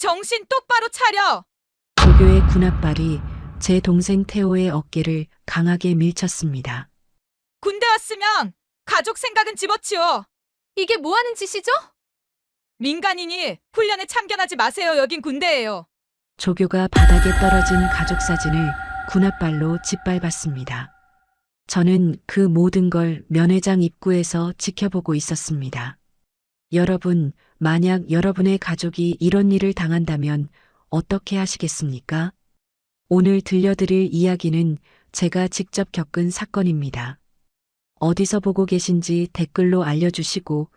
정신 똑바로 차려! 조교의 군홧발이 제 동생 태호의 어깨를 강하게 밀쳤습니다. 군대 왔으면 가족 생각은 집어치워. 이게 뭐 하는 짓이죠? 민간인이 훈련에 참견하지 마세요. 여긴 군대예요. 조교가 바닥에 떨어진 가족 사진을 군홧발로 짓밟았습니다. 저는 그 모든 걸 면회장 입구에서 지켜보고 있었습니다. 여러분, 만약 여러분의 가족이 이런 일을 당한다면 어떻게 하시겠습니까? 오늘 들려드릴 이야기는 제가 직접 겪은 사건입니다. 어디서 보고 계신지 댓글로 알려주시고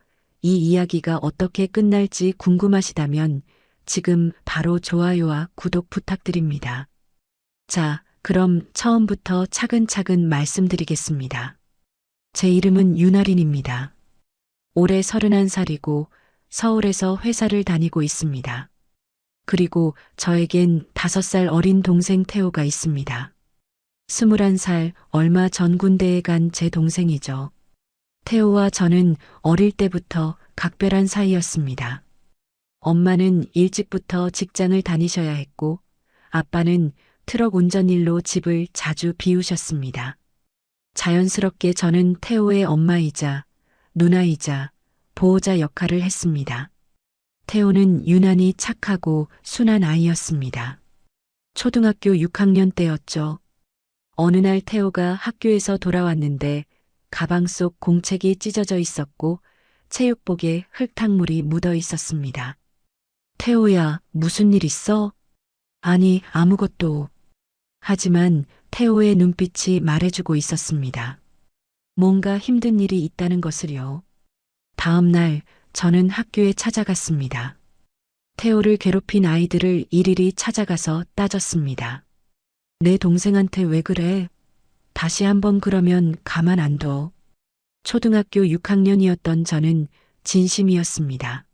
이 이야기가 어떻게 끝날지 궁금하시다면 지금 바로 좋아요와 구독 부탁드립니다. 자, 그럼 처음부터 차근차근 말씀드리겠습니다. 제 이름은 윤아린입니다. 올해 31살이고 서울에서 회사를 다니고 있습니다. 그리고 저에겐 5살 어린 동생 태호가 있습니다. 21살 얼마 전 군대에 간 제 동생이죠. 태호와 저는 어릴 때부터 각별한 사이였습니다. 엄마는 일찍부터 직장을 다니셔야 했고 아빠는 트럭 운전일로 집을 자주 비우셨습니다. 자연스럽게 저는 태호의 엄마이자 누나이자 보호자 역할을 했습니다. 태호는 유난히 착하고 순한 아이였습니다. 초등학교 6학년 때였죠. 어느 날 태호가 학교에서 돌아왔는데 가방 속 공책이 찢어져 있었고 체육복에 흙탕물이 묻어 있었습니다. 태호야, 무슨 일 있어? 아니, 아무것도. 하지만 태호의 눈빛이 말해주고 있었습니다. 뭔가 힘든 일이 있다는 것을요. 다음 날 저는 학교에 찾아갔습니다. 태호를 괴롭힌 아이들을 일일이 찾아가서 따졌습니다. 내 동생한테 왜 그래? 다시 한번 그러면 가만 안 둬. 초등학교 6학년이었던 저는 진심이었습니다.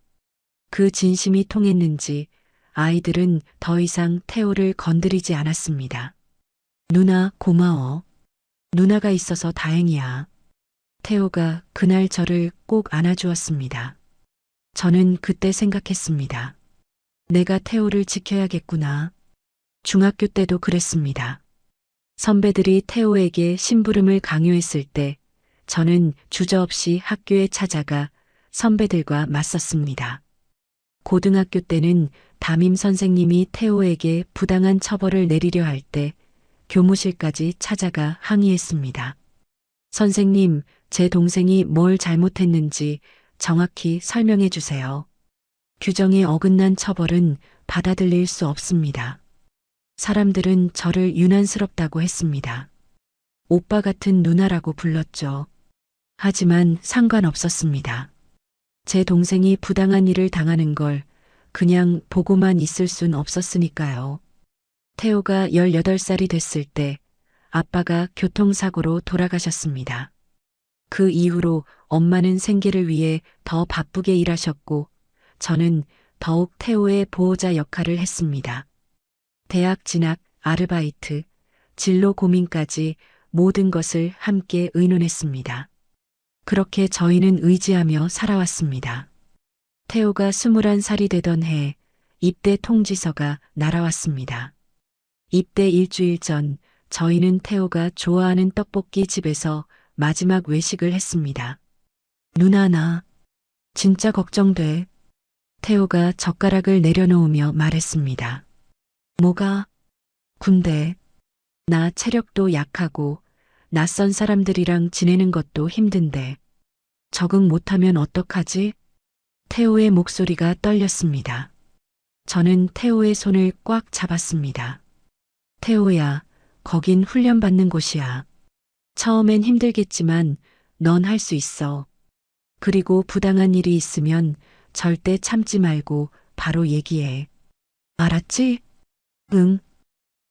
그 진심이 통했는지 아이들은 더 이상 태호를 건드리지 않았습니다. 누나, 고마워. 누나가 있어서 다행이야. 태호가 그날 저를 꼭 안아주었습니다. 저는 그때 생각했습니다. 내가 태호를 지켜야겠구나. 중학교 때도 그랬습니다. 선배들이 태호에게 심부름을 강요했을 때 저는 주저없이 학교에 찾아가 선배들과 맞섰습니다. 고등학교 때는 담임 선생님이 태호에게 부당한 처벌을 내리려 할 때 교무실까지 찾아가 항의했습니다. 선생님, 제 동생이 뭘 잘못했는지 정확히 설명해 주세요. 규정에 어긋난 처벌은 받아들일 수 없습니다. 사람들은 저를 유난스럽다고 했습니다. 오빠 같은 누나라고 불렀죠. 하지만 상관없었습니다. 제 동생이 부당한 일을 당하는 걸 그냥 보고만 있을 순 없었으니까요. 태호가 18살이 됐을 때 아빠가 교통사고로 돌아가셨습니다. 그 이후로 엄마는 생계를 위해 더 바쁘게 일하셨고 저는 더욱 태호의 보호자 역할을 했습니다. 대학 진학, 아르바이트, 진로 고민까지 모든 것을 함께 의논했습니다. 그렇게 저희는 의지하며 살아왔습니다. 태호가 21살이 되던 해 입대 통지서가 날아왔습니다. 입대 일주일 전 저희는 태호가 좋아하는 떡볶이 집에서 마지막 외식을 했습니다. 누나, 나 진짜 걱정돼. 태호가 젓가락을 내려놓으며 말했습니다. 뭐가? 군대. 나 체력도 약하고 낯선 사람들이랑 지내는 것도 힘든데 적응 못하면 어떡하지? 태호의 목소리가 떨렸습니다. 저는 태호의 손을 꽉 잡았습니다. 태호야, 거긴 훈련받는 곳이야. 처음엔 힘들겠지만 넌 할 수 있어. 그리고 부당한 일이 있으면 절대 참지 말고 바로 얘기해. 알았지? 응.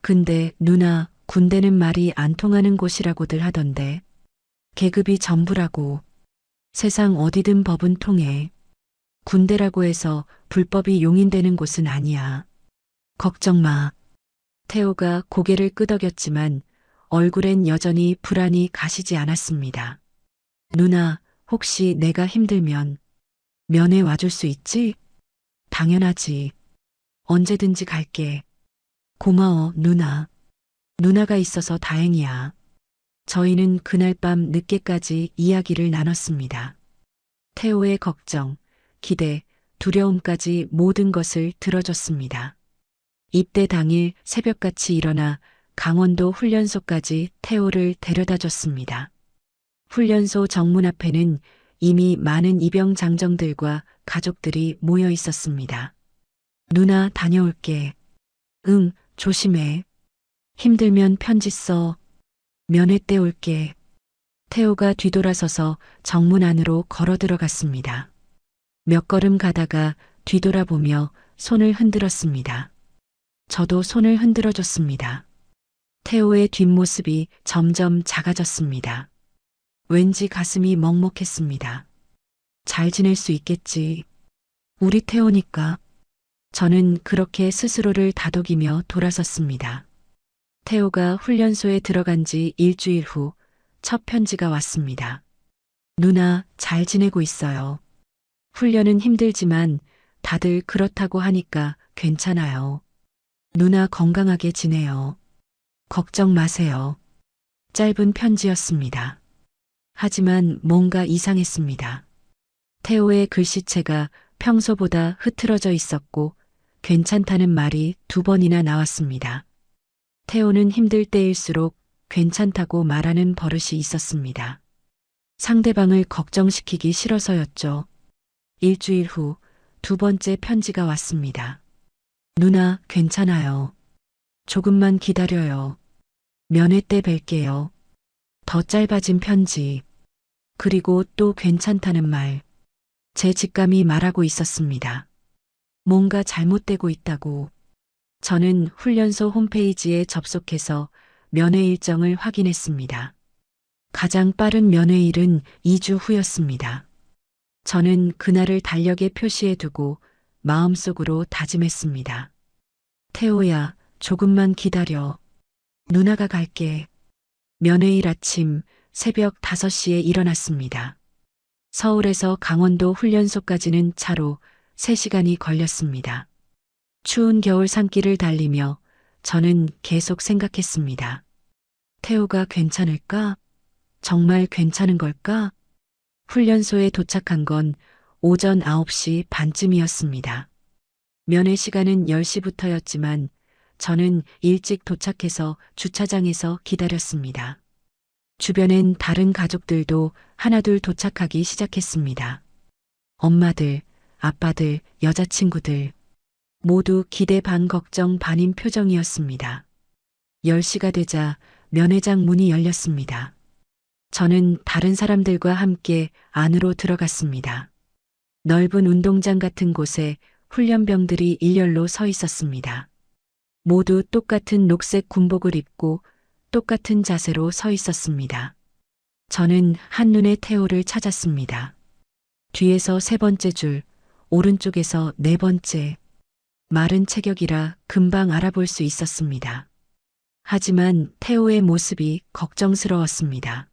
근데 누나, 군대는 말이 안 통하는 곳이라고들 하던데. 계급이 전부라고. 세상 어디든 법은 통해. 군대라고 해서 불법이 용인되는 곳은 아니야. 걱정 마. 태호가 고개를 끄덕였지만 얼굴엔 여전히 불안이 가시지 않았습니다. 누나, 혹시 내가 힘들면 면회 와줄 수 있지? 당연하지. 언제든지 갈게. 고마워, 누나. 누나가 있어서 다행이야. 저희는 그날 밤 늦게까지 이야기를 나눴습니다. 태호의 걱정, 기대, 두려움까지 모든 것을 들어줬습니다. 입대 당일 새벽같이 일어나 강원도 훈련소까지 태호를 데려다 줬습니다. 훈련소 정문 앞에는 이미 많은 입영 장정들과 가족들이 모여 있었습니다. 누나 다녀올게. 응, 조심해. 힘들면 편지 써. 면회 때 올게. 태호가 뒤돌아서서 정문 안으로 걸어 들어갔습니다. 몇 걸음 가다가 뒤돌아보며 손을 흔들었습니다. 저도 손을 흔들어 줬습니다. 태호의 뒷모습이 점점 작아졌습니다. 왠지 가슴이 먹먹했습니다. 잘 지낼 수 있겠지. 우리 태호니까. 저는 그렇게 스스로를 다독이며 돌아섰습니다. 태호가 훈련소에 들어간 지 일주일 후 첫 편지가 왔습니다. 누나, 잘 지내고 있어요. 훈련은 힘들지만 다들 그렇다고 하니까 괜찮아요. 누나 건강하게 지내요. 걱정 마세요. 짧은 편지였습니다. 하지만 뭔가 이상했습니다. 태호의 글씨체가 평소보다 흐트러져 있었고 괜찮다는 말이 2번이나 나왔습니다. 태호는 힘들 때일수록 괜찮다고 말하는 버릇이 있었습니다. 상대방을 걱정시키기 싫어서였죠. 일주일 후 2번째 편지가 왔습니다. 누나, 괜찮아요. 조금만 기다려요. 면회 때 뵐게요. 더 짧아진 편지. 그리고 또 괜찮다는 말. 제 직감이 말하고 있었습니다. 뭔가 잘못되고 있다고. 저는 훈련소 홈페이지에 접속해서 면회 일정을 확인했습니다. 가장 빠른 면회일은 2주 후였습니다. 저는 그날을 달력에 표시해 두고 마음속으로 다짐했습니다. 태호야, 조금만 기다려. 누나가 갈게. 면회일 아침 새벽 5시에 일어났습니다. 서울에서 강원도 훈련소까지는 차로 3시간이 걸렸습니다. 추운 겨울 산길을 달리며 저는 계속 생각했습니다. 태호가 괜찮을까? 정말 괜찮은 걸까? 훈련소에 도착한 건 오전 9시 반쯤이었습니다. 면회 시간은 10시부터였지만 저는 일찍 도착해서 주차장에서 기다렸습니다. 주변엔 다른 가족들도 하나둘 도착하기 시작했습니다. 엄마들, 아빠들, 여자친구들. 모두 기대 반 걱정 반인 표정이었습니다. 10시가 되자 면회장 문이 열렸습니다. 저는 다른 사람들과 함께 안으로 들어갔습니다. 넓은 운동장 같은 곳에 훈련병들이 일렬로 서 있었습니다. 모두 똑같은 녹색 군복을 입고 똑같은 자세로 서 있었습니다. 저는 한눈에 태호를 찾았습니다. 뒤에서 3번째 줄, 오른쪽에서 4번째. 마른 체격이라 금방 알아볼 수 있었습니다. 하지만 태호의 모습이 걱정스러웠습니다.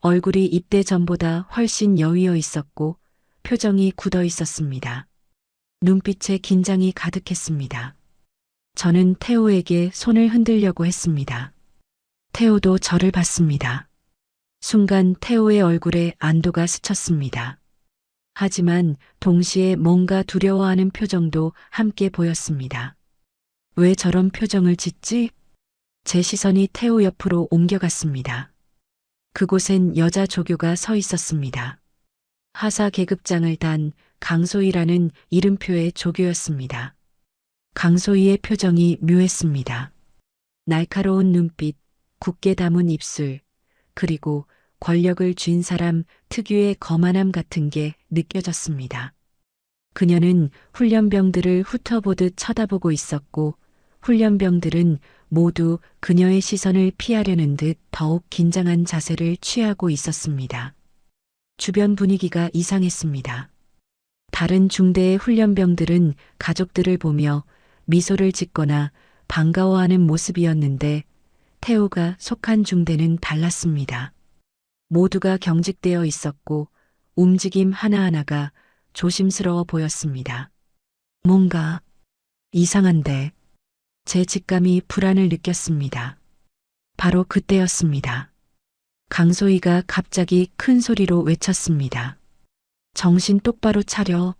얼굴이 입대 전보다 훨씬 여위어 있었고 표정이 굳어 있었습니다. 눈빛에 긴장이 가득했습니다. 저는 태호에게 손을 흔들려고 했습니다. 태호도 저를 봤습니다. 순간 태호의 얼굴에 안도가 스쳤습니다. 하지만 동시에 뭔가 두려워하는 표정도 함께 보였습니다. 왜 저런 표정을 짓지? 제 시선이 태호 옆으로 옮겨갔습니다. 그곳엔 여자 조교가 서 있었습니다. 하사 계급장을 단 강소희라는 이름표의 조교였습니다. 강소희의 표정이 묘했습니다. 날카로운 눈빛, 굳게 담은 입술, 그리고 권력을 쥔 사람 특유의 거만함 같은 게 느껴졌습니다. 그녀는 훈련병들을 훑어보듯 쳐다보고 있었고 훈련병들은 모두 그녀의 시선을 피하려는 듯 더욱 긴장한 자세를 취하고 있었습니다. 주변 분위기가 이상했습니다. 다른 중대의 훈련병들은 가족들을 보며 미소를 짓거나 반가워하는 모습이었는데 태호가 속한 중대는 달랐습니다. 모두가 경직되어 있었고 움직임 하나하나가 조심스러워 보였습니다. 뭔가 이상한데 제 직감이 불안을 느꼈습니다. 바로 그때였습니다. 강소희가 갑자기 큰 소리로 외쳤습니다. 정신 똑바로 차려.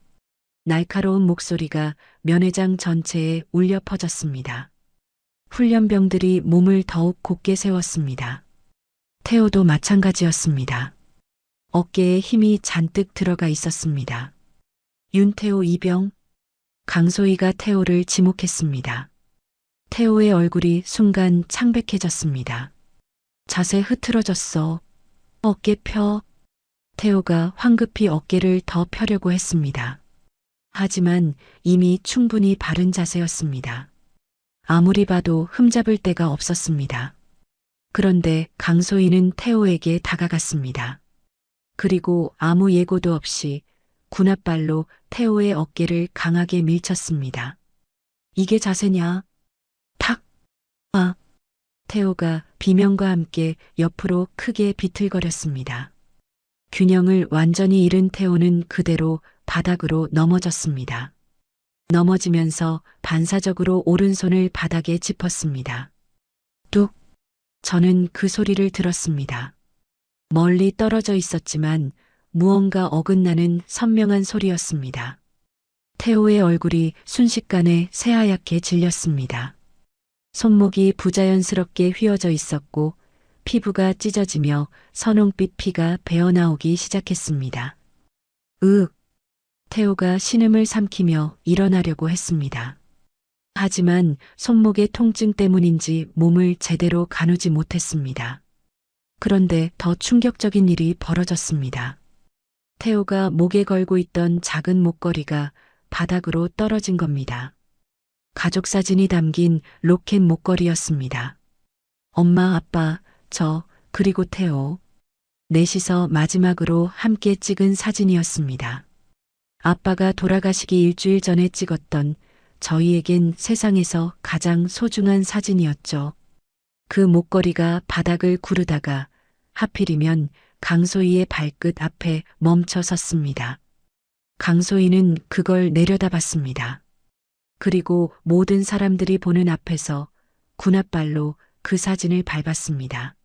날카로운 목소리가 면회장 전체에 울려 퍼졌습니다. 훈련병들이 몸을 더욱 곧게 세웠습니다. 태호도 마찬가지였습니다. 어깨에 힘이 잔뜩 들어가 있었습니다. 윤태호 이병. 강소희가 태호를 지목했습니다. 태호의 얼굴이 순간 창백해졌습니다. 자세 흐트러졌어. 어깨 펴. 태호가 황급히 어깨를 더 펴려고 했습니다. 하지만 이미 충분히 바른 자세였습니다. 아무리 봐도 흠잡을 데가 없었습니다. 그런데 강소희는 태호에게 다가갔습니다. 그리고 아무 예고도 없이 군홧발로 태호의 어깨를 강하게 밀쳤습니다. 이게 자세냐? 탁! 아! 태호가 비명과 함께 옆으로 크게 비틀거렸습니다. 균형을 완전히 잃은 태호는 그대로 바닥으로 넘어졌습니다. 넘어지면서 반사적으로 오른손을 바닥에 짚었습니다. 뚝! 저는 그 소리를 들었습니다. 멀리 떨어져 있었지만 무언가 어긋나는 선명한 소리였습니다. 태호의 얼굴이 순식간에 새하얗게 질렸습니다. 손목이 부자연스럽게 휘어져 있었고 피부가 찢어지며 선홍빛 피가 배어나오기 시작했습니다. 으윽! 태호가 신음을 삼키며 일어나려고 했습니다. 하지만 손목의 통증 때문인지 몸을 제대로 가누지 못했습니다. 그런데 더 충격적인 일이 벌어졌습니다. 태호가 목에 걸고 있던 작은 목걸이가 바닥으로 떨어진 겁니다. 가족 사진이 담긴 로켓 목걸이였습니다. 엄마, 아빠, 저, 그리고 태호. 넷이서 마지막으로 함께 찍은 사진이었습니다. 아빠가 돌아가시기 일주일 전에 찍었던 저희에겐 세상에서 가장 소중한 사진이었죠. 그 목걸이가 바닥을 구르다가 하필이면 강소희의 발끝 앞에 멈춰 섰습니다. 강소희는 그걸 내려다봤습니다. 그리고 모든 사람들이 보는 앞에서 군홧발로 그 사진을 밟았습니다.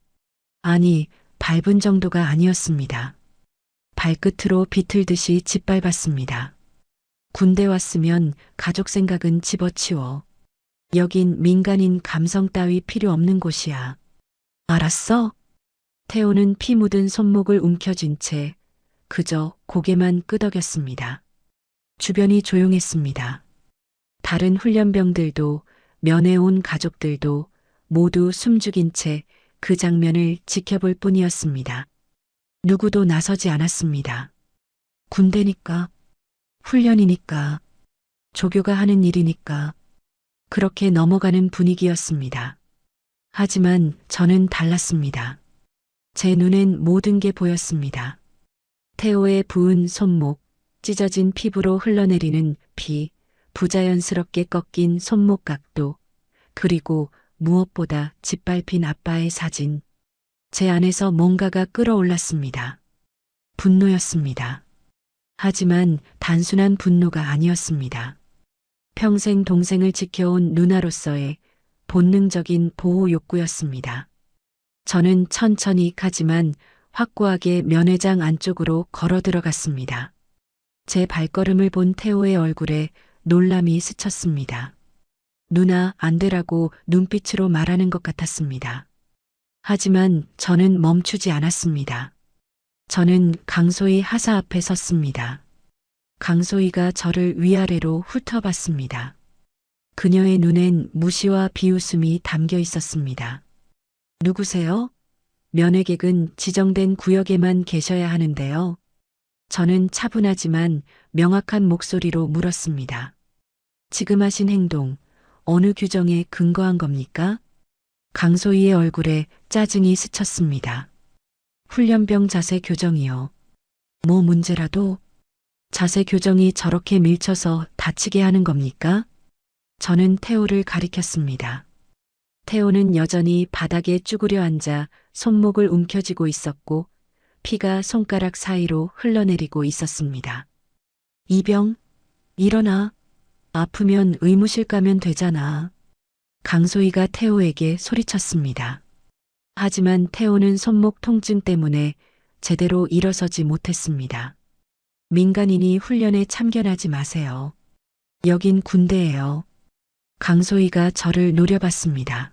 아니, 밟은 정도가 아니었습니다. 발끝으로 비틀듯이 짓밟았습니다. 군대 왔으면 가족 생각은 집어치워. 여긴 민간인 감성 따위 필요 없는 곳이야. 알았어? 태호는 피 묻은 손목을 움켜쥔 채 그저 고개만 끄덕였습니다. 주변이 조용했습니다. 다른 훈련병들도 면회 온 가족들도 모두 숨죽인 채 그 장면을 지켜볼 뿐이었습니다. 누구도 나서지 않았습니다. 군대니까, 훈련이니까, 조교가 하는 일이니까 그렇게 넘어가는 분위기였습니다. 하지만 저는 달랐습니다. 제 눈엔 모든 게 보였습니다. 태호의 부은 손목, 찢어진 피부로 흘러내리는 피, 부자연스럽게 꺾인 손목 각도, 그리고 무엇보다 짓밟힌 아빠의 사진. 제 안에서 뭔가가 끓어올랐습니다. 분노였습니다. 하지만 단순한 분노가 아니었습니다. 평생 동생을 지켜온 누나로서의 본능적인 보호 욕구였습니다. 저는 천천히 가지만 확고하게 면회장 안쪽으로 걸어 들어갔습니다. 제 발걸음을 본 태호의 얼굴에 놀람이 스쳤습니다. 누나, 안 되라고 눈빛으로 말하는 것 같았습니다. 하지만 저는 멈추지 않았습니다. 저는 강소희 하사 앞에 섰습니다. 강소희가 저를 위아래로 훑어봤습니다. 그녀의 눈엔 무시와 비웃음이 담겨 있었습니다. 누구세요? 면회객은 지정된 구역에만 계셔야 하는데요. 저는 차분하지만 명확한 목소리로 물었습니다. 지금 하신 행동, 어느 규정에 근거한 겁니까? 강소희의 얼굴에 짜증이 스쳤습니다. 훈련병 자세 교정이요. 뭐 문제라도? 자세 교정이 저렇게 밀쳐서 다치게 하는 겁니까? 저는 태호를 가리켰습니다. 태호는 여전히 바닥에 쭈그려 앉아 손목을 움켜쥐고 있었고 피가 손가락 사이로 흘러내리고 있었습니다. 이병, 일어나. 아프면 의무실 가면 되잖아. 강소희가 태호에게 소리쳤습니다. 하지만 태호는 손목 통증 때문에 제대로 일어서지 못했습니다. 민간인이 훈련에 참견하지 마세요. 여긴 군대예요. 강소희가 저를 노려봤습니다.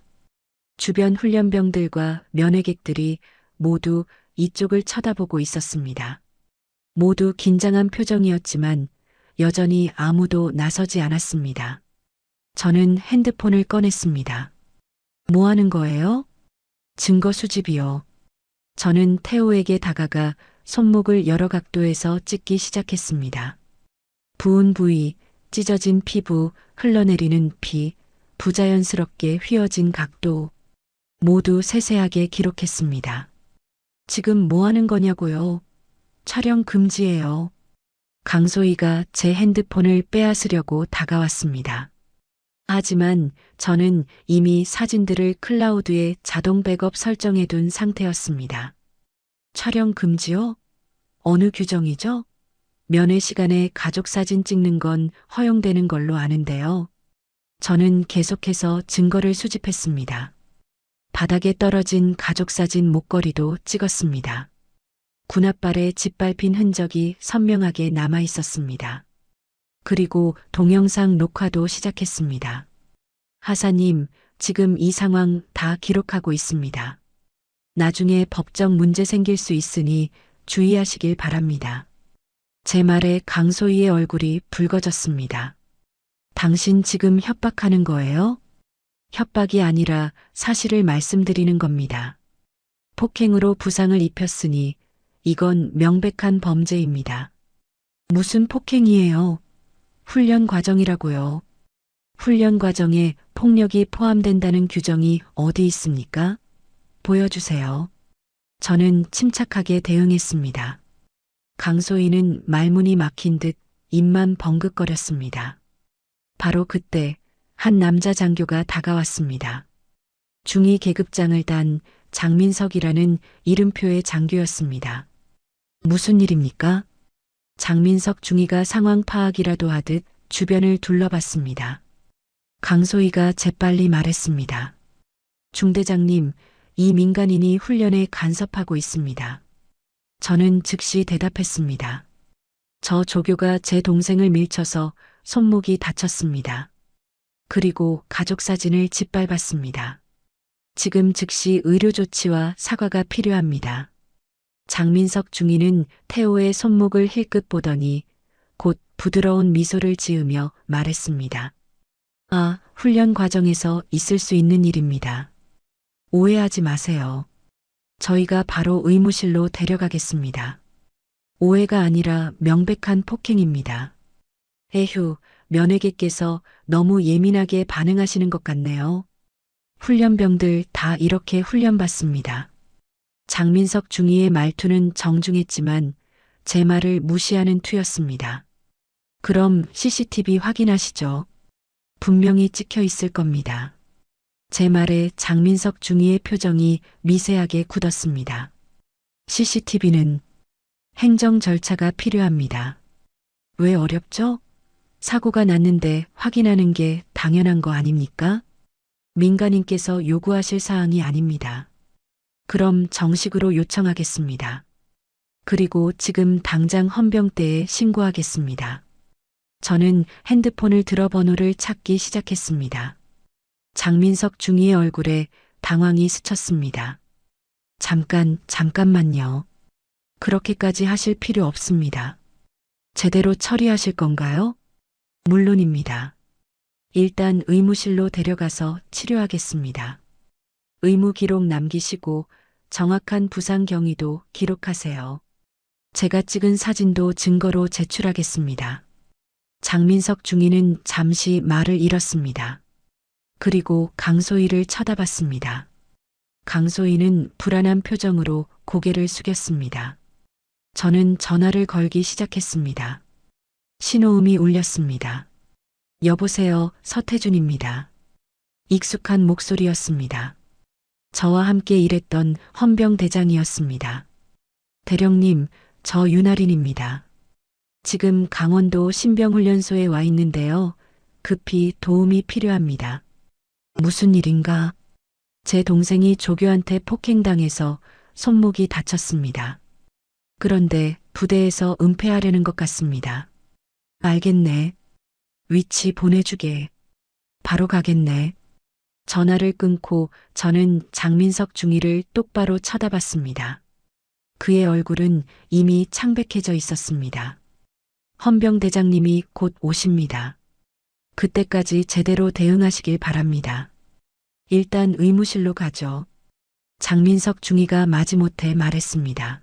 주변 훈련병들과 면회객들이 모두 이쪽을 쳐다보고 있었습니다. 모두 긴장한 표정이었지만 여전히 아무도 나서지 않았습니다. 저는 핸드폰을 꺼냈습니다. 뭐 하는 거예요? 증거 수집이요. 저는 태호에게 다가가 손목을 여러 각도에서 찍기 시작했습니다. 부은 부위, 찢어진 피부, 흘러내리는 피, 부자연스럽게 휘어진 각도, 모두 세세하게 기록했습니다. 지금 뭐 하는 거냐고요? 촬영 금지예요. 강소희가 제 핸드폰을 빼앗으려고 다가왔습니다. 하지만 저는 이미 사진들을 클라우드에 자동 백업 설정해 둔 상태였습니다. 촬영 금지요? 어느 규정이죠? 면회 시간에 가족 사진 찍는 건 허용되는 걸로 아는데요. 저는 계속해서 증거를 수집했습니다. 바닥에 떨어진 가족 사진 목걸이도 찍었습니다. 군홧발에 짓밟힌 흔적이 선명하게 남아 있었습니다. 그리고 동영상 녹화도 시작했습니다. 하사님, 지금 이 상황 다 기록하고 있습니다. 나중에 법적 문제 생길 수 있으니 주의하시길 바랍니다. 제 말에 강소희의 얼굴이 붉어졌습니다. 당신 지금 협박하는 거예요? 협박이 아니라 사실을 말씀드리는 겁니다. 폭행으로 부상을 입혔으니 이건 명백한 범죄입니다. 무슨 폭행이에요? 훈련 과정이라고요. 훈련 과정에 폭력이 포함된다는 규정이 어디 있습니까? 보여주세요. 저는 침착하게 대응했습니다. 강소희는 말문이 막힌 듯 입만 벙긋거렸습니다. 바로 그때 한 남자 장교가 다가왔습니다. 중2 계급장을 단 장민석이라는 이름표의 장교였습니다. 무슨 일입니까? 장민석 중위가 상황 파악이라도 하듯 주변을 둘러봤습니다. 강소희가 재빨리 말했습니다. 중대장님, 이 민간인이 훈련에 간섭하고 있습니다. 저는 즉시 대답했습니다. 저 조교가 제 동생을 밀쳐서 손목이 다쳤습니다. 그리고 가족 사진을 짓밟았습니다. 지금 즉시 의료 조치와 사과가 필요합니다. 장민석 중위는 태호의 손목을 힐끗 보더니 곧 부드러운 미소를 지으며 말했습니다. 아, 훈련 과정에서 있을 수 있는 일입니다. 오해하지 마세요. 저희가 바로 의무실로 데려가겠습니다. 오해가 아니라 명백한 폭행입니다. 에휴, 면회객께서 너무 예민하게 반응하시는 것 같네요. 훈련병들 다 이렇게 훈련받습니다. 장민석 중위의 말투는 정중했지만 제 말을 무시하는 투였습니다. 그럼 CCTV 확인하시죠. 분명히 찍혀 있을 겁니다. 제 말에 장민석 중위의 표정이 미세하게 굳었습니다. CCTV는 행정 절차가 필요합니다. 왜 어렵죠? 사고가 났는데 확인하는 게 당연한 거 아닙니까? 민간인께서 요구하실 사항이 아닙니다. 그럼 정식으로 요청하겠습니다. 그리고 지금 당장 헌병대에 신고하겠습니다. 저는 핸드폰을 들어 번호를 찾기 시작했습니다. 장민석 중위의 얼굴에 당황이 스쳤습니다. 잠깐만요. 그렇게까지 하실 필요 없습니다. 제대로 처리하실 건가요? 물론입니다. 일단 의무실로 데려가서 치료하겠습니다. 의무 기록 남기시고 정확한 부상 경위도 기록하세요. 제가 찍은 사진도 증거로 제출하겠습니다. 장민석 중위는 잠시 말을 잃었습니다. 그리고 강소희를 쳐다봤습니다. 강소희는 불안한 표정으로 고개를 숙였습니다. 저는 전화를 걸기 시작했습니다. 신호음이 울렸습니다. 여보세요, 서태준입니다. 익숙한 목소리였습니다. 저와 함께 일했던 헌병대장이었습니다. 대령님, 저 윤아린입니다. 지금 강원도 신병훈련소에 와 있는데요. 급히 도움이 필요합니다. 무슨 일인가? 제 동생이 조교한테 폭행당해서 손목이 다쳤습니다. 그런데 부대에서 은폐하려는 것 같습니다. 알겠네. 위치 보내주게. 바로 가겠네. 전화를 끊고 저는 장민석 중위를 똑바로 쳐다봤습니다. 그의 얼굴은 이미 창백해져 있었습니다. 헌병대장님이 곧 오십니다. 그때까지 제대로 대응하시길 바랍니다. 일단 의무실로 가죠. 장민석 중위가 마지못해 말했습니다.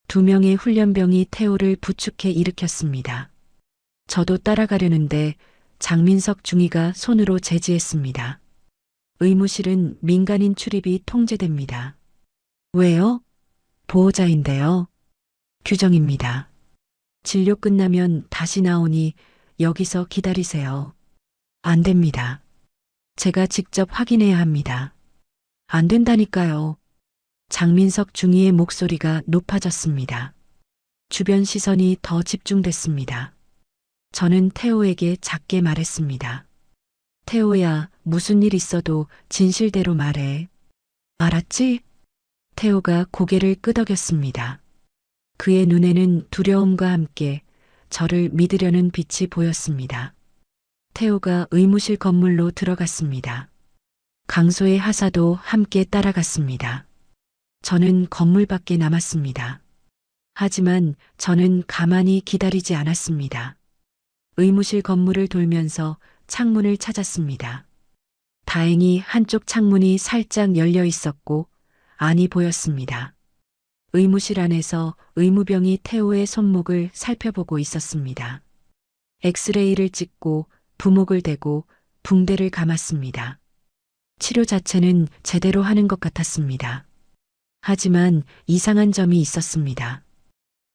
2명의 훈련병이 태호를 부축해 일으켰습니다. 저도 따라가려는데 장민석 중위가 손으로 제지했습니다. 의무실은 민간인 출입이 통제됩니다. 왜요? 보호자인데요. 규정입니다. 진료 끝나면 다시 나오니 여기서 기다리세요. 안 됩니다. 제가 직접 확인해야 합니다. 안 된다니까요. 장민석 중위의 목소리가 높아졌습니다. 주변 시선이 더 집중됐습니다. 저는 태호에게 작게 말했습니다. 태호야, 무슨 일 있어도 진실대로 말해. 알았지? 태호가 고개를 끄덕였습니다. 그의 눈에는 두려움과 함께 저를 믿으려는 빛이 보였습니다. 태호가 의무실 건물로 들어갔습니다. 강소의 하사도 함께 따라갔습니다. 저는 건물 밖에 남았습니다. 하지만 저는 가만히 기다리지 않았습니다. 의무실 건물을 돌면서 창문을 찾았습니다. 다행히 한쪽 창문이 살짝 열려 있었고 안이 보였습니다. 의무실 안에서 의무병이 태호의 손목을 살펴보고 있었습니다. 엑스레이를 찍고 부목을 대고 붕대를 감았습니다. 치료 자체는 제대로 하는 것 같았습니다. 하지만 이상한 점이 있었습니다.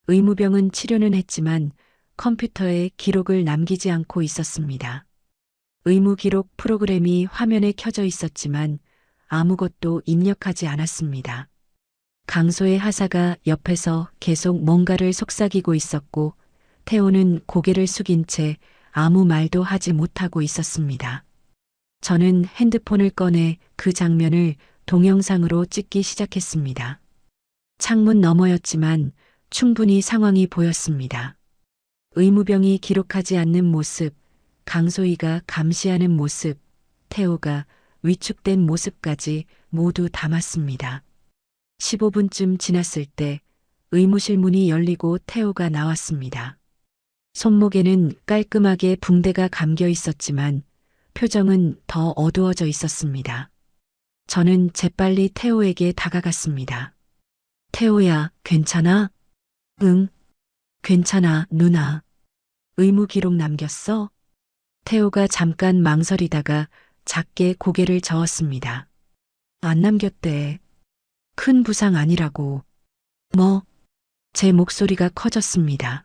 의무병은 치료는 했지만 컴퓨터에 기록을 남기지 않고 있었습니다. 의무 기록 프로그램이 화면에 켜져 있었지만 아무것도 입력하지 않았습니다. 강소의 하사가 옆에서 계속 뭔가를 속삭이고 있었고 태호는 고개를 숙인 채 아무 말도 하지 못하고 있었습니다. 저는 핸드폰을 꺼내 그 장면을 동영상으로 찍기 시작했습니다. 창문 너머였지만 충분히 상황이 보였습니다. 의무병이 기록하지 않는 모습, 강소희가 감시하는 모습, 태호가 위축된 모습까지 모두 담았습니다. 15분쯤 지났을 때 의무실 문이 열리고 태호가 나왔습니다. 손목에는 깔끔하게 붕대가 감겨 있었지만 표정은 더 어두워져 있었습니다. 저는 재빨리 태호에게 다가갔습니다. 태호야, 괜찮아? 응, 괜찮아, 누나. 의무 기록 남겼어? 태호가 잠깐 망설이다가 작게 고개를 저었습니다. 안 남겼대. 큰 부상 아니라고. 뭐? 제 목소리가 커졌습니다.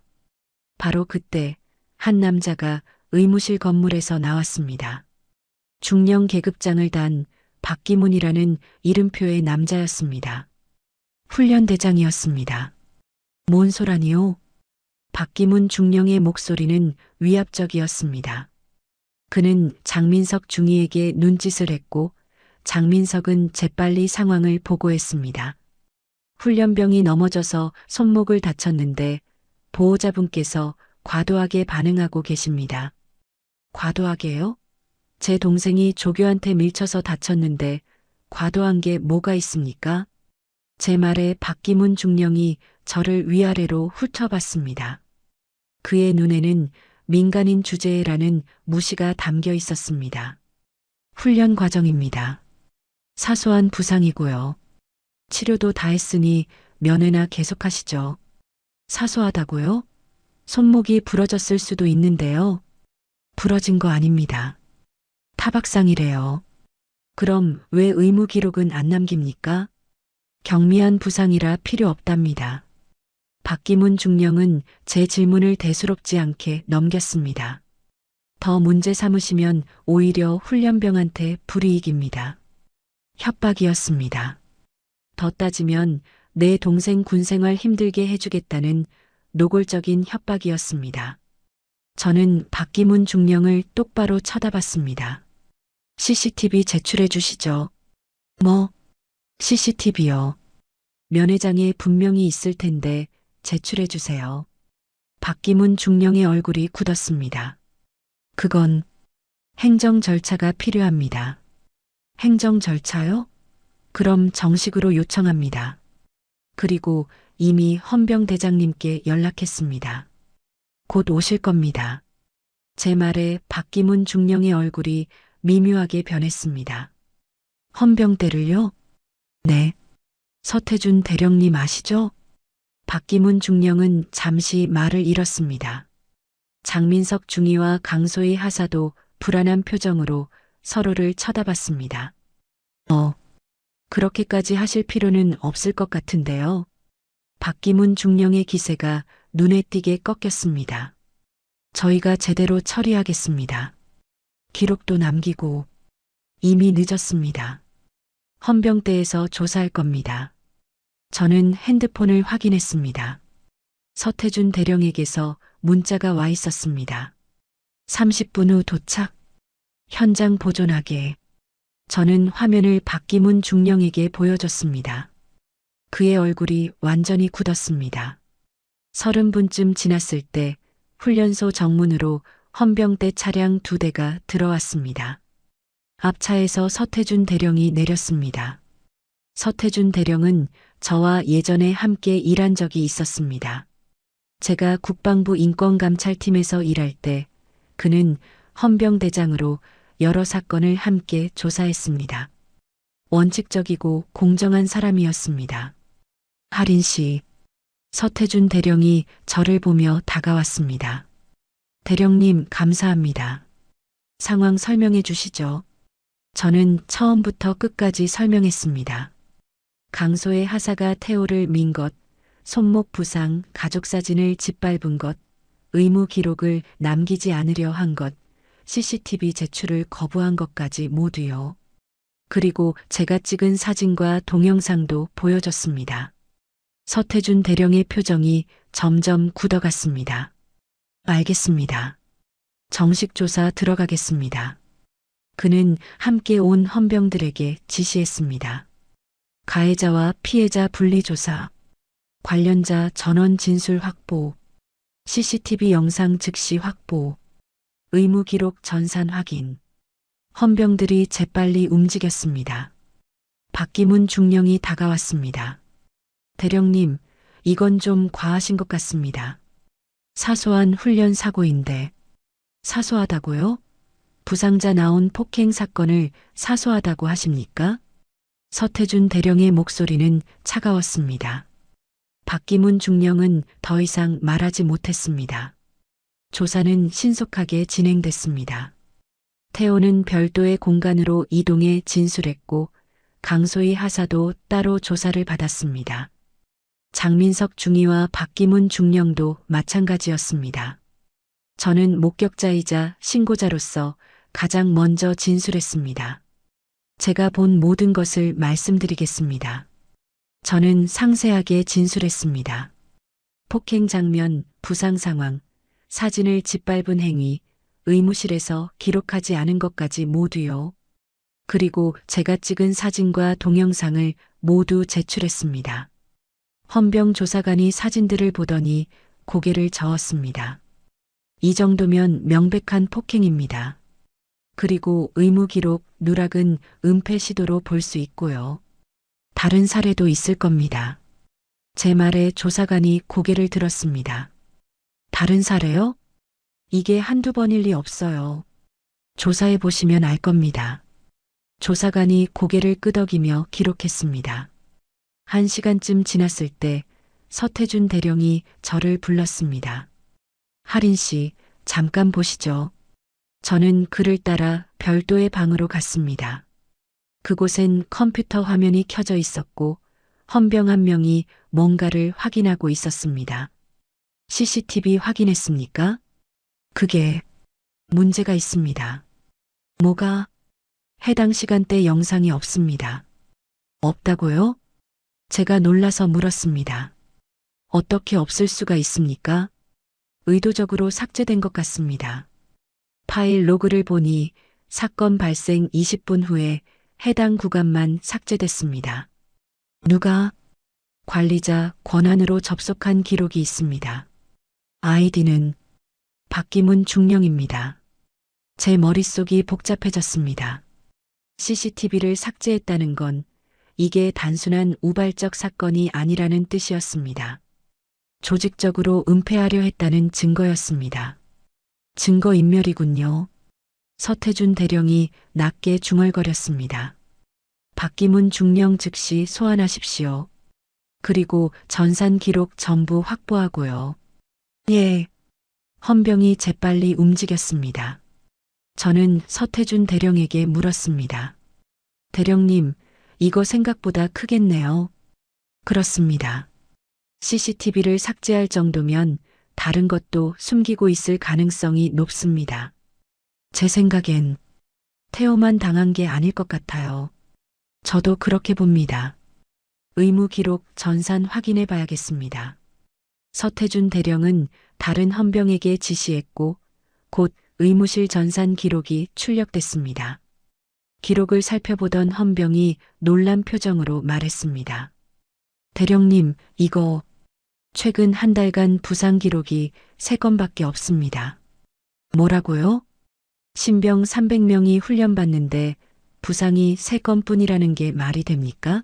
바로 그때 한 남자가 의무실 건물에서 나왔습니다. 중령 계급장을 단 박기문이라는 이름표의 남자였습니다. 훈련대장이었습니다. 뭔 소라니요? 박기문 중령의 목소리는 위압적이었습니다. 그는 장민석 중위에게 눈짓을 했고 장민석은 재빨리 상황을 보고했습니다. 훈련병이 넘어져서 손목을 다쳤는데 보호자분께서 과도하게 반응하고 계십니다. 과도하게요? 제 동생이 조교한테 밀쳐서 다쳤는데 과도한 게 뭐가 있습니까? 제 말에 박기문 중령이 저를 위아래로 훑어봤습니다. 그의 눈에는 민간인 주제라는 무시가 담겨 있었습니다. 훈련 과정입니다. 사소한 부상이고요. 치료도 다 했으니 면회나 계속하시죠. 사소하다고요? 손목이 부러졌을 수도 있는데요. 부러진 거 아닙니다. 타박상이래요. 그럼 왜 의무 기록은 안 남깁니까? 경미한 부상이라 필요 없답니다. 박기문 중령은 제 질문을 대수롭지 않게 넘겼습니다. 더 문제 삼으시면 오히려 훈련병한테 불이익입니다. 협박이었습니다. 더 따지면 내 동생 군생활 힘들게 해주겠다는 노골적인 협박이었습니다. 저는 박기문 중령을 똑바로 쳐다봤습니다. CCTV 제출해 주시죠. 뭐? CCTV요. 면회장에 분명히 있을 텐데 제출해 주세요. 박기문 중령의 얼굴이 굳었습니다. 그건 행정 절차가 필요합니다. 행정 절차요? 그럼 정식으로 요청합니다. 그리고 이미 헌병 대장님께 연락했습니다. 곧 오실 겁니다. 제 말에 박기문 중령의 얼굴이 미묘하게 변했습니다. 헌병대를요? 네. 서태준 대령님 아시죠? 박기문 중령은 잠시 말을 잃었습니다. 장민석 중위와 강소희 하사도 불안한 표정으로 서로를 쳐다봤습니다. 그렇게까지 하실 필요는 없을 것 같은데요. 박기문 중령의 기세가 눈에 띄게 꺾였습니다. 저희가 제대로 처리하겠습니다. 기록도 남기고 이미 늦었습니다. 헌병대에서 조사할 겁니다. 저는 핸드폰을 확인했습니다. 서태준 대령에게서 문자가 와 있었습니다. 30분 후 도착. 현장 보존하게. 저는 화면을 박기문 중령에게 보여줬습니다. 그의 얼굴이 완전히 굳었습니다. 30분쯤 지났을 때 훈련소 정문으로 헌병대 차량 2대가 들어왔습니다. 앞차에서 서태준 대령이 내렸습니다. 서태준 대령은 저와 예전에 함께 일한 적이 있었습니다. 제가 국방부 인권감찰팀에서 일할 때 그는 헌병대장으로 여러 사건을 함께 조사했습니다. 원칙적이고 공정한 사람이었습니다. 할인 씨, 서태준 대령이 저를 보며 다가왔습니다. 대령님 감사합니다. 상황 설명해 주시죠. 저는 처음부터 끝까지 설명했습니다. 강소의 하사가 태호를 민 것, 손목 부상, 가족 사진을 짓밟은 것, 의무 기록을 남기지 않으려 한 것, CCTV 제출을 거부한 것까지 모두요. 그리고 제가 찍은 사진과 동영상도 보여줬습니다. 서태준 대령의 표정이 점점 굳어갔습니다. 알겠습니다. 정식 조사 들어가겠습니다. 그는 함께 온 헌병들에게 지시했습니다. 가해자와 피해자 분리조사, 관련자 전원 진술 확보, CCTV 영상 즉시 확보, 의무 기록 전산 확인. 헌병들이 재빨리 움직였습니다. 박기문 중령이 다가왔습니다. 대령님, 이건 좀 과하신 것 같습니다. 사소한 훈련 사고인데. 사소하다고요? 부상자 나온 폭행 사건을 사소하다고 하십니까? 서태준 대령의 목소리는 차가웠습니다. 박기문 중령은 더 이상 말하지 못했습니다. 조사는 신속하게 진행됐습니다. 태호는 별도의 공간으로 이동해 진술했고 강소희 하사도 따로 조사를 받았습니다. 장민석 중위와 박기문 중령도 마찬가지였습니다. 저는 목격자이자 신고자로서 가장 먼저 진술했습니다. 제가 본 모든 것을 말씀드리겠습니다. 저는 상세하게 진술했습니다. 폭행 장면, 부상 상황, 사진을 짓밟은 행위, 의무실에서 기록하지 않은 것까지 모두요. 그리고 제가 찍은 사진과 동영상을 모두 제출했습니다. 헌병 조사관이 사진들을 보더니 고개를 저었습니다. 이 정도면 명백한 폭행입니다. 그리고 의무 기록 누락은 은폐 시도로 볼 수 있고요. 다른 사례도 있을 겁니다. 제 말에 조사관이 고개를 들었습니다. 다른 사례요? 이게 한두 번일 리 없어요. 조사해 보시면 알 겁니다. 조사관이 고개를 끄덕이며 기록했습니다. 1시간쯤 지났을 때 서태준 대령이 저를 불렀습니다. 할인 씨, 잠깐 보시죠. 저는 그를 따라 별도의 방으로 갔습니다. 그곳엔 컴퓨터 화면이 켜져 있었고 헌병 한 명이 뭔가를 확인하고 있었습니다. CCTV 확인했습니까? 그게 문제가 있습니다. 뭐가? 해당 시간대 영상이 없습니다. 없다고요? 제가 놀라서 물었습니다. 어떻게 없을 수가 있습니까? 의도적으로 삭제된 것 같습니다. 파일 로그를 보니 사건 발생 20분 후에 해당 구간만 삭제됐습니다. 누가? 관리자 권한으로 접속한 기록이 있습니다. 아이디는 박기문 중령입니다. 제 머릿속이 복잡해졌습니다. CCTV를 삭제했다는 건 이게 단순한 우발적 사건이 아니라는 뜻이었습니다. 조직적으로 은폐하려 했다는 증거였습니다. 증거인멸이군요. 서태준 대령이 낮게 중얼거렸습니다. 박기문 중령 즉시 소환하십시오. 그리고 전산 기록 전부 확보하고요. 예. 헌병이 재빨리 움직였습니다. 저는 서태준 대령에게 물었습니다. 대령님, 이거 생각보다 크겠네요. 그렇습니다. CCTV를 삭제할 정도면 다른 것도 숨기고 있을 가능성이 높습니다. 제 생각엔 태호만 당한 게 아닐 것 같아요. 저도 그렇게 봅니다. 의무 기록 전산 확인해 봐야겠습니다. 서태준 대령은 다른 헌병에게 지시했고 곧 의무실 전산 기록이 출력됐습니다. 기록을 살펴보던 헌병이 놀란 표정으로 말했습니다. 대령님, 이거 최근 한 달간 부상 기록이 3건밖에 없습니다. 뭐라고요? 신병 300명이 훈련받는데 부상이 3건뿐이라는 게 말이 됩니까?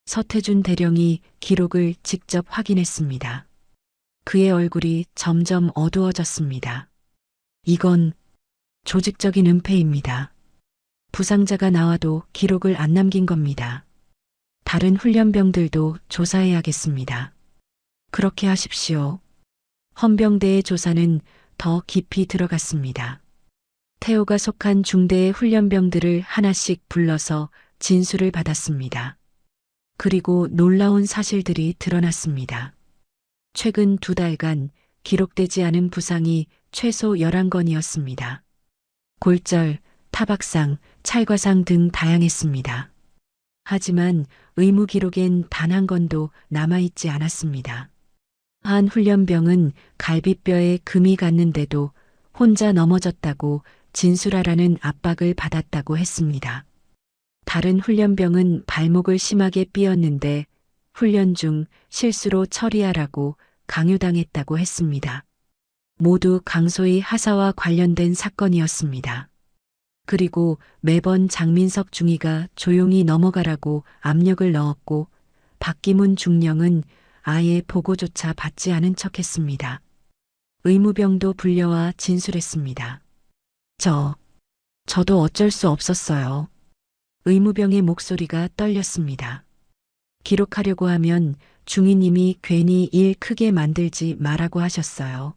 서태준 대령이 기록을 직접 확인했습니다. 그의 얼굴이 점점 어두워졌습니다. 이건 조직적인 은폐입니다. 부상자가 나와도 기록을 안 남긴 겁니다. 다른 훈련병들도 조사해야겠습니다. 그렇게 하십시오. 헌병대의 조사는 더 깊이 들어갔습니다. 태호가 속한 중대의 훈련병들을 하나씩 불러서 진술을 받았습니다. 그리고 놀라운 사실들이 드러났습니다. 최근 2달간 기록되지 않은 부상이 최소 11건이었습니다. 골절, 타박상, 찰과상 등 다양했습니다. 하지만 의무 기록엔 단 한 건도 남아있지 않았습니다. 한 훈련병은 갈비뼈에 금이 갔는데도 혼자 넘어졌다고 진술하라는 압박을 받았다고 했습니다. 다른 훈련병은 발목을 심하게 삐었는데 훈련 중 실수로 처리하라고 강요당했다고 했습니다. 모두 강소희 하사와 관련된 사건이었습니다. 그리고 매번 장민석 중위가 조용히 넘어가라고 압력을 넣었고 박기문 중령은 아예 보고조차 받지 않은 척했습니다. 의무병도 불려와 진술했습니다. 저도 어쩔 수 없었어요. 의무병의 목소리가 떨렸습니다. 기록하려고 하면 중위님이 괜히 일 크게 만들지 말라고 하셨어요.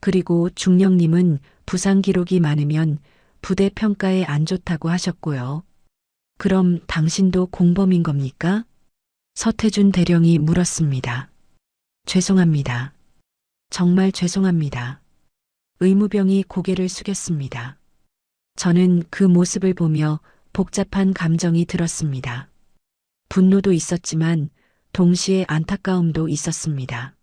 그리고 중령님은 부상 기록이 많으면 부대 평가에 안 좋다고 하셨고요. 그럼 당신도 공범인 겁니까? 서태준 대령이 물었습니다. 죄송합니다. 정말 죄송합니다. 의무병이 고개를 숙였습니다. 저는 그 모습을 보며 복잡한 감정이 들었습니다. 분노도 있었지만 동시에 안타까움도 있었습니다.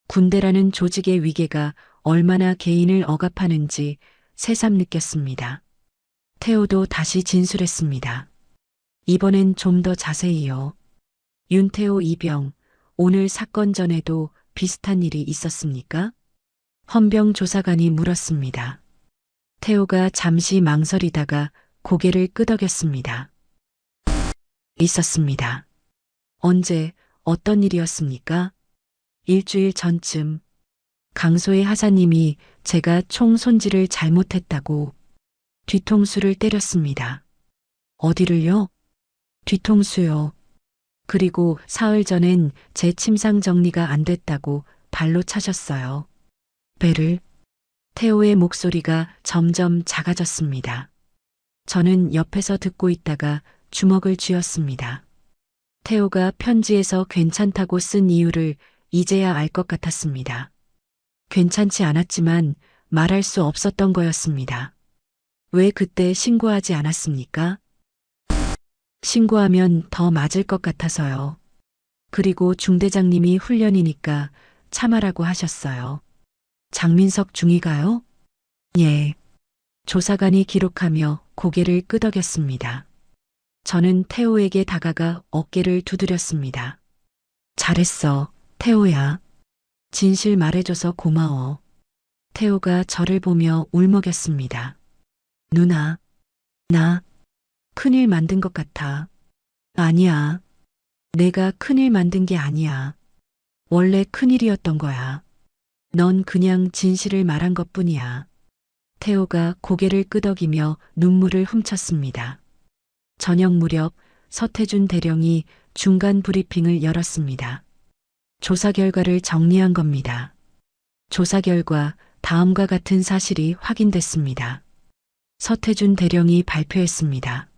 군대라는 조직의 위계가 얼마나 개인을 억압하는지 새삼 느꼈습니다. 태호도 다시 진술했습니다. 이번엔 좀 더 자세히요. 윤태호 이병, 오늘 사건 전에도 비슷한 일이 있었습니까? 헌병 조사관이 물었습니다. 태호가 잠시 망설이다가 고개를 끄덕였습니다. 있었습니다. 언제, 어떤 일이었습니까? 일주일 전쯤 강소의 하사님이 제가 총 손질을 잘못했다고 뒤통수를 때렸습니다. 어디를요? 뒤통수요. 그리고 사흘 전엔 제 침상 정리가 안 됐다고 발로 차셨어요. 배를? 태호의 목소리가 점점 작아졌습니다. 저는 옆에서 듣고 있다가 주먹을 쥐었습니다. 태호가 편지에서 괜찮다고 쓴 이유를 이제야 알 것 같았습니다. 괜찮지 않았지만 말할 수 없었던 거였습니다. 왜 그때 신고하지 않았습니까? 신고하면 더 맞을 것 같아서요. 그리고 중대장님이 훈련이니까 참아라고 하셨어요. 장민석 중위가요? 예. 조사관이 기록하며 고개를 끄덕였습니다. 저는 태호에게 다가가 어깨를 두드렸습니다. 잘했어, 태호야. 진실 말해줘서 고마워. 태호가 저를 보며 울먹였습니다. 누나, 나 큰일 만든 것 같아. 아니야. 내가 큰일 만든 게 아니야. 원래 큰일이었던 거야. 넌 그냥 진실을 말한 것뿐이야. 태호가 고개를 끄덕이며 눈물을 훔쳤습니다. 저녁 무렵 서태준 대령이 중간 브리핑을 열었습니다. 조사 결과를 정리한 겁니다. 조사 결과 다음과 같은 사실이 확인됐습니다. 서태준 대령이 발표했습니다.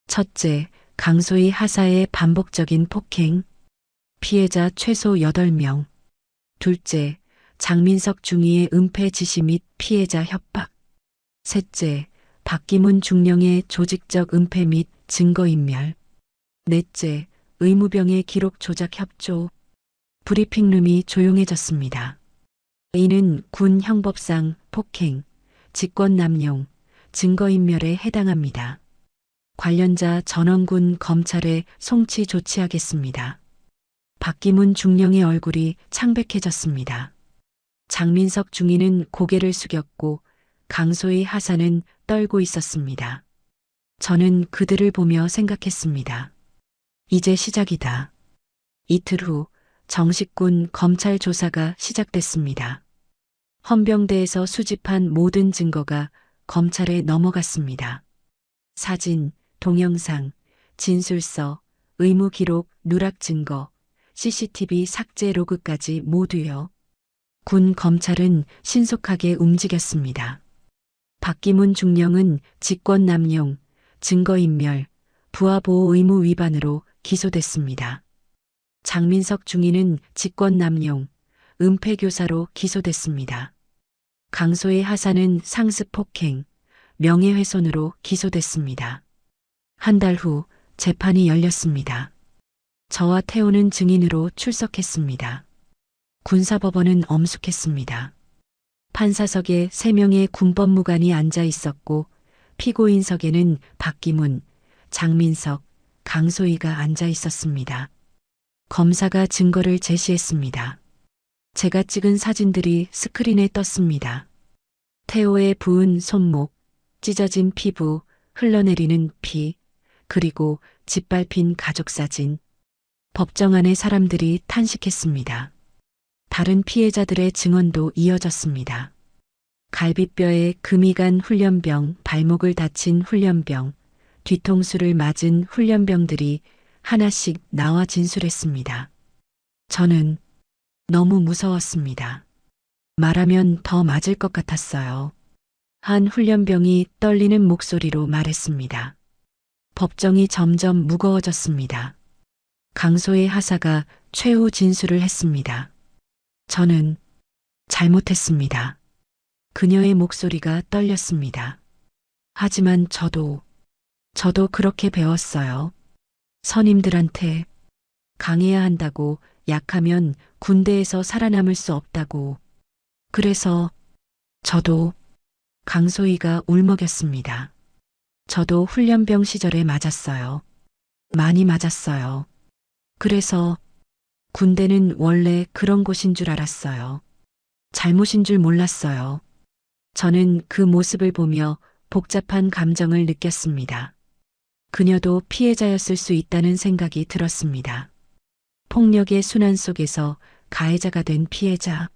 첫째, 강소희 하사의 반복적인 폭행. 피해자 최소 8명. 둘째, 장민석 중위의 은폐 지시 및 피해자 협박. 셋째, 박기문 중령의 조직적 은폐 및 증거인멸. 넷째, 의무병의 기록 조작 협조. 브리핑룸이 조용해졌습니다. 이는 군 형법상 폭행, 직권남용, 증거인멸에 해당합니다. 관련자 전원군 검찰에 송치 조치하겠습니다. 박기문 중령의 얼굴이 창백해졌습니다. 장민석 중위는 고개를 숙였고 강소희 하사는 떨고 있었습니다. 저는 그들을 보며 생각했습니다. 이제 시작이다. 이틀 후 정식군 검찰 조사가 시작됐습니다. 헌병대에서 수집한 모든 증거가 검찰에 넘어갔습니다. 사진, 동영상, 진술서, 의무 기록, 누락 증거, CCTV 삭제 로그까지 모두요. 군 검찰은 신속하게 움직였습니다. 박기문 중령은 직권남용, 증거인멸, 부하보호 의무 위반으로 기소됐습니다. 장민석 중위는 직권남용, 은폐교사로 기소됐습니다. 강소희 하사는 상습폭행, 명예훼손으로 기소됐습니다. 한 달 후 재판이 열렸습니다. 저와 태호는 증인으로 출석했습니다. 군사법원은 엄숙했습니다. 판사석에 3명의 군법무관이 앉아 있었고 피고인석에는 박기문, 장민석, 강소희가 앉아 있었습니다. 검사가 증거를 제시했습니다. 제가 찍은 사진들이 스크린에 떴습니다. 태호의 부은 손목, 찢어진 피부, 흘러내리는 피, 그리고 짓밟힌 가족사진. 법정 안에 사람들이 탄식했습니다. 다른 피해자들의 증언도 이어졌습니다. 갈비뼈에 금이 간 훈련병, 발목을 다친 훈련병, 뒤통수를 맞은 훈련병들이 하나씩 나와 진술했습니다. 저는 너무 무서웠습니다. 말하면 더 맞을 것 같았어요. 한 훈련병이 떨리는 목소리로 말했습니다. 법정이 점점 무거워졌습니다. 강소의 하사가 최후 진술을 했습니다. 저는 잘못했습니다. 그녀의 목소리가 떨렸습니다. 하지만 저도 그렇게 배웠어요. 선임들한테 강해야 한다고, 약하면 군대에서 살아남을 수 없다고. 그래서 저도. 강소희가 울먹였습니다. 저도 훈련병 시절에 맞았어요. 많이 맞았어요. 그래서 군대는 원래 그런 곳인 줄 알았어요. 잘못인 줄 몰랐어요. 저는 그 모습을 보며 복잡한 감정을 느꼈습니다. 그녀도 피해자였을 수 있다는 생각이 들었습니다. 폭력의 순환 속에서 가해자가 된 피해자.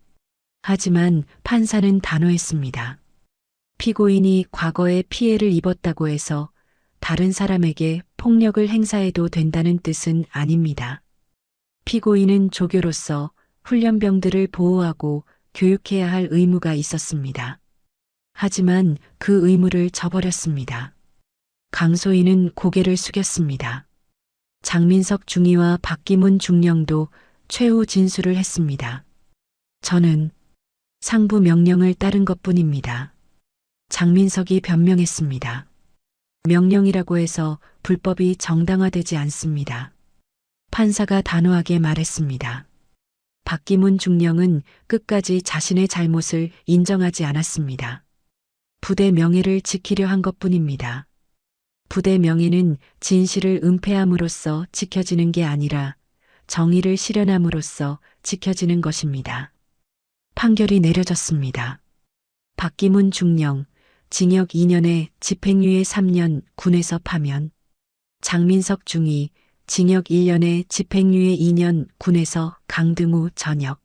하지만 판사는 단호했습니다. 피고인이 과거에 피해를 입었다고 해서 다른 사람에게 폭력을 행사해도 된다는 뜻은 아닙니다. 피고인은 조교로서 훈련병들을 보호하고 교육해야 할 의무가 있었습니다. 하지만 그 의무를 저버렸습니다. 강소희는 고개를 숙였습니다. 장민석 중위와 박기문 중령도 최후 진술을 했습니다. 저는 상부 명령을 따른 것뿐입니다. 장민석이 변명했습니다. 명령이라고 해서 불법이 정당화되지 않습니다. 판사가 단호하게 말했습니다. 박기문 중령은 끝까지 자신의 잘못을 인정하지 않았습니다. 부대 명예를 지키려 한 것뿐입니다. 부대 명예는 진실을 은폐함으로써 지켜지는 게 아니라 정의를 실현함으로써 지켜지는 것입니다. 판결이 내려졌습니다. 박기문 중령, 징역 2년에 집행유예 3년, 군에서 파면. 장민석 중위, 징역 1년에 집행유예 2년, 군에서 강등우 전역.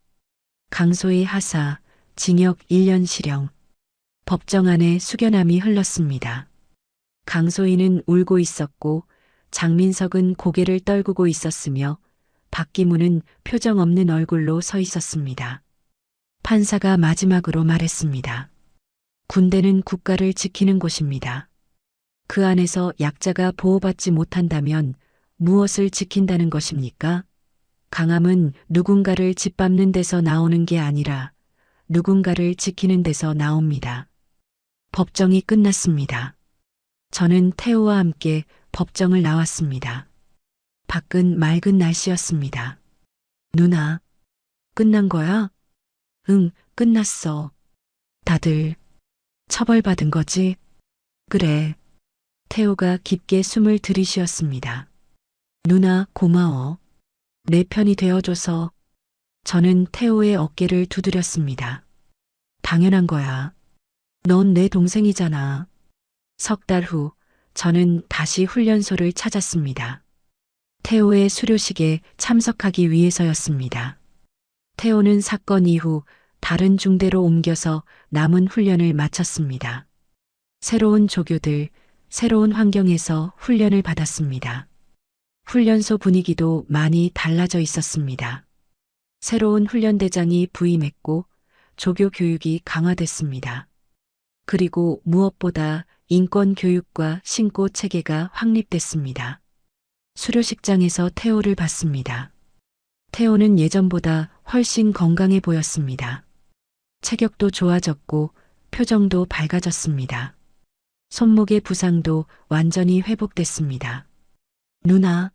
강소희 하사, 징역 1년 실형. 법정 안에 숙연함이 흘렀습니다. 강소희는 울고 있었고 장민석은 고개를 떨구고 있었으며 박기문은 표정 없는 얼굴로 서 있었습니다. 판사가 마지막으로 말했습니다. 군대는 국가를 지키는 곳입니다. 그 안에서 약자가 보호받지 못한다면 무엇을 지킨다는 것입니까? 강함은 누군가를 짓밟는 데서 나오는 게 아니라 누군가를 지키는 데서 나옵니다. 법정이 끝났습니다. 저는 태호와 함께 법정을 나왔습니다. 밖은 맑은 날씨였습니다. 누나, 끝난 거야? 응, 끝났어. 다들 처벌받은 거지? 그래. 태호가 깊게 숨을 들이쉬었습니다. 누나, 고마워. 내 편이 되어줘서. 저는 태호의 어깨를 두드렸습니다. 당연한 거야. 넌 내 동생이잖아. 석 달 후, 저는 다시 훈련소를 찾았습니다. 태호의 수료식에 참석하기 위해서였습니다. 태호는 사건 이후 다른 중대로 옮겨서 남은 훈련을 마쳤습니다. 새로운 조교들, 새로운 환경에서 훈련을 받았습니다. 훈련소 분위기도 많이 달라져 있었습니다. 새로운 훈련대장이 부임했고 조교 교육이 강화됐습니다. 그리고 무엇보다 인권 교육과 신고 체계가 확립됐습니다. 수료식장에서 태호를 봤습니다. 태호는 예전보다 훨씬 건강해 보였습니다. 체격도 좋아졌고 표정도 밝아졌습니다. 손목의 부상도 완전히 회복됐습니다. 누나,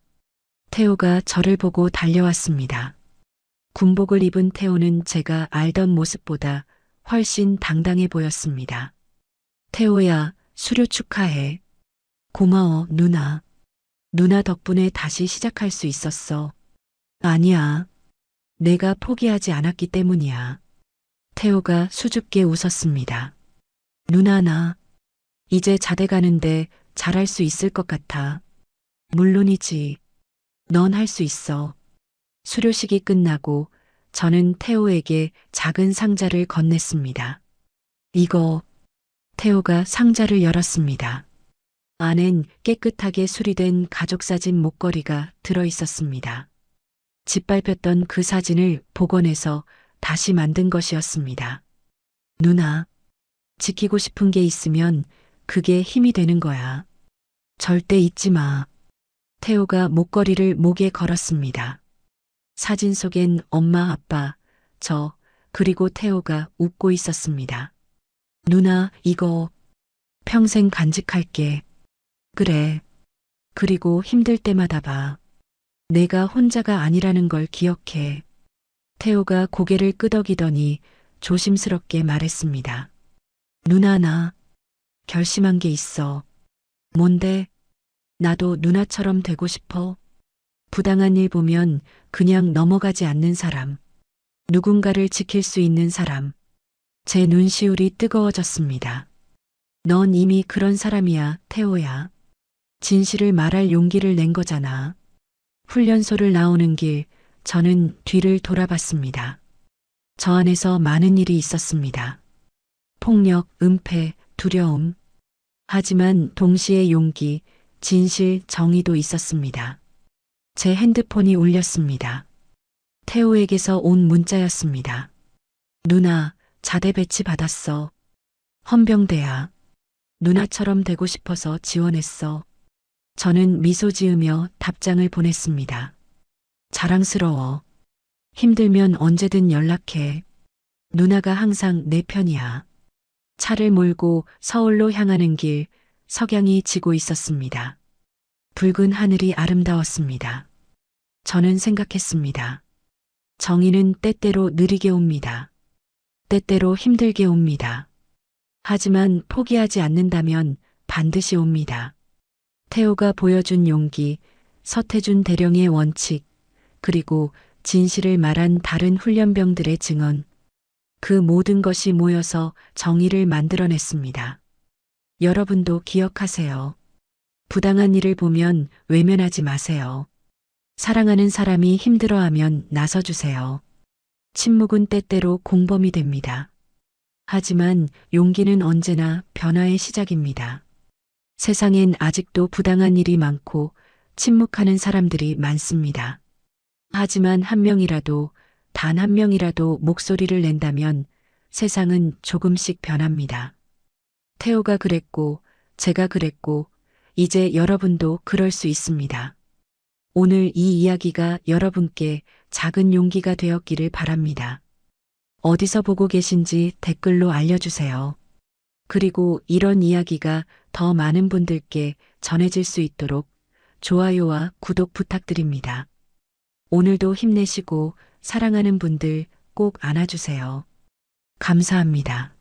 태호가 저를 보고 달려왔습니다. 군복을 입은 태호는 제가 알던 모습보다 훨씬 당당해 보였습니다. 태호야, 수료 축하해. 고마워, 누나. 누나 덕분에 다시 시작할 수 있었어. 아니야. 내가 포기하지 않았기 때문이야. 태호가 수줍게 웃었습니다. 누나, 나 이제 자대 가는데 잘할 수 있을 것 같아. 물론이지. 넌 할 수 있어. 수료식이 끝나고 저는 태호에게 작은 상자를 건넸습니다. 이거. 태호가 상자를 열었습니다. 안엔 깨끗하게 수리된 가족사진 목걸이가 들어 있었습니다. 짓밟혔던 그 사진을 복원해서 다시 만든 것이었습니다. 누나, 지키고 싶은 게 있으면 그게 힘이 되는 거야. 절대 잊지 마. 태호가 목걸이를 목에 걸었습니다. 사진 속엔 엄마, 아빠, 저, 그리고 태호가 웃고 있었습니다. 누나, 이거 평생 간직할게. 그래. 그리고 힘들 때마다 봐. 내가 혼자가 아니라는 걸 기억해. 태호가 고개를 끄덕이더니 조심스럽게 말했습니다. 누나, 나 결심한 게 있어. 뭔데? 나도 누나처럼 되고 싶어. 부당한 일 보면 그냥 넘어가지 않는 사람. 누군가를 지킬 수 있는 사람. 제 눈시울이 뜨거워졌습니다. 넌 이미 그런 사람이야, 태호야. 진실을 말할 용기를 낸 거잖아. 훈련소를 나오는 길, 저는 뒤를 돌아봤습니다. 저 안에서 많은 일이 있었습니다. 폭력, 은폐, 두려움. 하지만 동시에 용기, 진실, 정의도 있었습니다. 제 핸드폰이 울렸습니다. 태호에게서 온 문자였습니다. 누나, 자대 배치 받았어. 헌병대야. 누나처럼 되고 싶어서 지원했어. 저는 미소 지으며 답장을 보냈습니다. 자랑스러워. 힘들면 언제든 연락해. 누나가 항상 내 편이야. 차를 몰고 서울로 향하는 길, 석양이 지고 있었습니다. 붉은 하늘이 아름다웠습니다. 저는 생각했습니다. 정의는 때때로 느리게 옵니다. 때때로 힘들게 옵니다. 하지만 포기하지 않는다면 반드시 옵니다. 태호가 보여준 용기, 서태준 대령의 원칙, 그리고 진실을 말한 다른 훈련병들의 증언. 그 모든 것이 모여서 정의를 만들어냈습니다. 여러분도 기억하세요. 부당한 일을 보면 외면하지 마세요. 사랑하는 사람이 힘들어하면 나서주세요. 침묵은 때때로 공범이 됩니다. 하지만 용기는 언제나 변화의 시작입니다. 세상엔 아직도 부당한 일이 많고 침묵하는 사람들이 많습니다. 하지만 한 명이라도, 단 한 명이라도 목소리를 낸다면 세상은 조금씩 변합니다. 태호가 그랬고, 제가 그랬고, 이제 여러분도 그럴 수 있습니다. 오늘 이 이야기가 여러분께 작은 용기가 되었기를 바랍니다. 어디서 보고 계신지 댓글로 알려주세요. 그리고 이런 이야기가 더 많은 분들께 전해질 수 있도록 좋아요와 구독 부탁드립니다. 오늘도 힘내시고 사랑하는 분들 꼭 안아주세요. 감사합니다.